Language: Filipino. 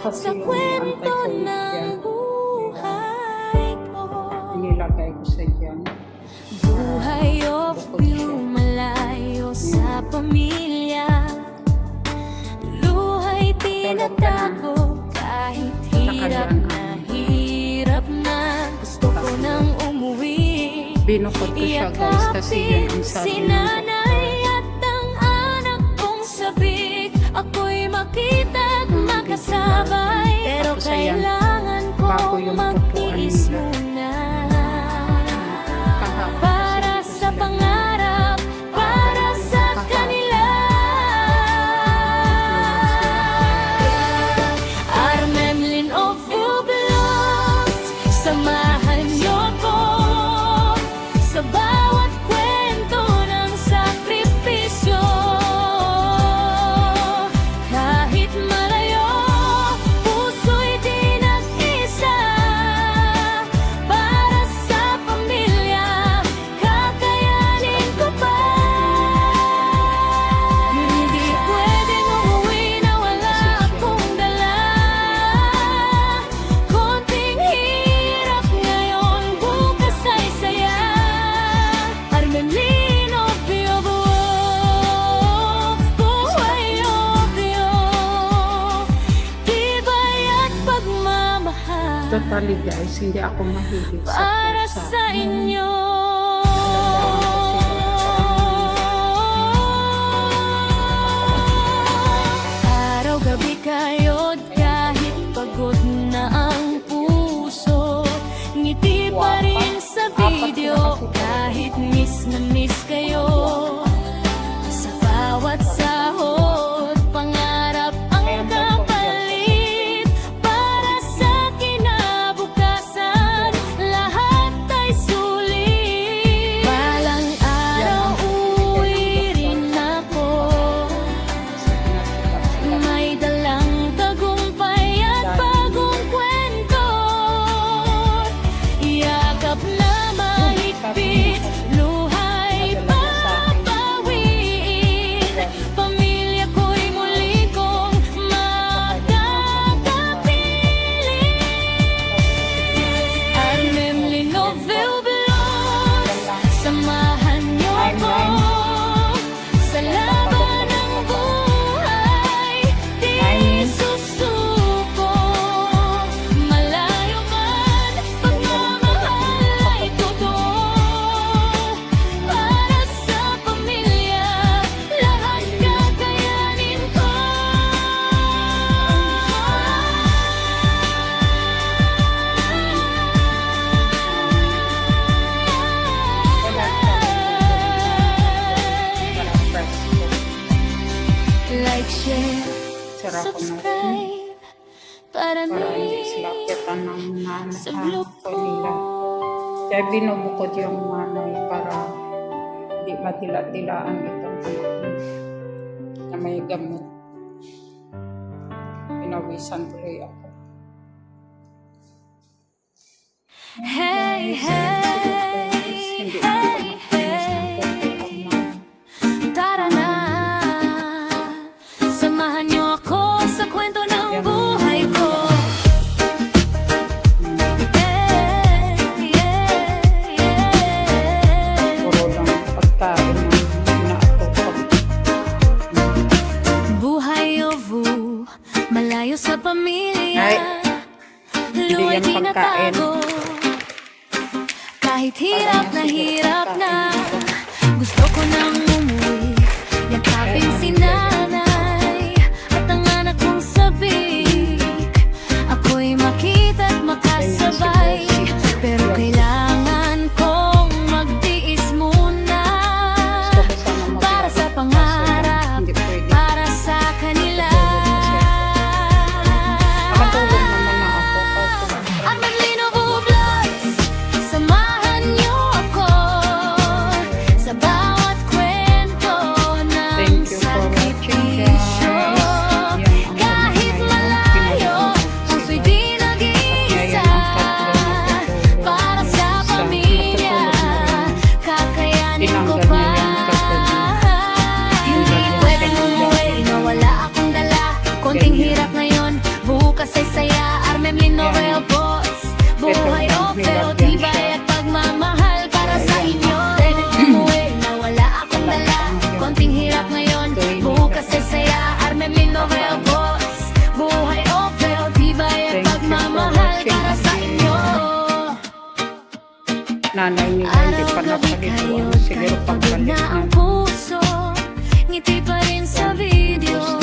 kasi sa yung kwento anti-cold ng yan. buhay ko. Inilagay ko sa dyan. Buhay of Bukod siya. you, malayo sa pamilya. Luhay tinatago kahit hirap na. Gusto ko nang umuwi. Binukod ko siya guys kasi yun ang sabi Si ng nanay at ang anak kong sabik, ako'y makita't makasabay. Pero Tapos ayan, kailangan bago kong yung magtiis upuan muna. kahapon Para kasi sa pangarap, para sa kanila. Armemlin of Ublos, samahan niyo ko sa bawat kwento ng sakripisyo. Kahit malayo, puso'y di nag-isa. Para sa pamilya, kakayanin ko pa. Hindi pwedeng umuwi na wala akong dala. Konting hirap ngayon, bukas ay saya. Armelin of buhay of tibay at pagmamahal. totally guys, hindi ako mahilig sa Para pusa. sa inyo. Araw-gabi kayo't kahit pagod na ang puso, ngiti pa rin sa video kahit miss na miss kayo. Sa bawat sahod, pangarap ang kapalit. Para sa kinabukasan, lahat ay sulit. Balang araw uwi rin ako, may dalang tagumpay at bagong kwento. Yakap na mahigpit, luhay papawiin. Pamilya ko'y muli kong makakapiling. Armemlin of Ublos, samahan niyo ko sa laban ng buhay. Di susuko, malayo man, pagmamahal ay totoo. Para sa pamilya, lahat kakayanin ko. Like, share, Sara ko na subscribe para para hindi may sila kita ng sa nanahan vlog ko nila. Kaya binubukod yung nanay para di matila-tilaan itong anak ko na may gamot. Pinawisan tuloy ako. Hey, hey, Hindi hey, ako hey. Tara na, samahan niyo ako sa kwento ng buhay ko. Yeah, yeah, yeah. Puro lang pagkain ng inaatupag. Buhay of malayo sa pamilya. Ay, Luway hindi yan pagkain. tinatago. Kahit hirap na, gusto ko nang umuwi. Yakapin si nanay at ang anak kong sabik, ako'y makita't makasabay. Pero kailangan kong magtiis muna. Gusto ko sana Para sa maglalaro pangarap, kasi hindi pwede. para sa kanila. Nakatulog naman na ako. Armemlin of Ublos, samahan niyo ako sa bawat kwento. nanay nila hindi pa Araw-gabi napaliguan. kayo't Siguro kahit pagod pagbalik na na. ang puso, ngiti pa rin sa video.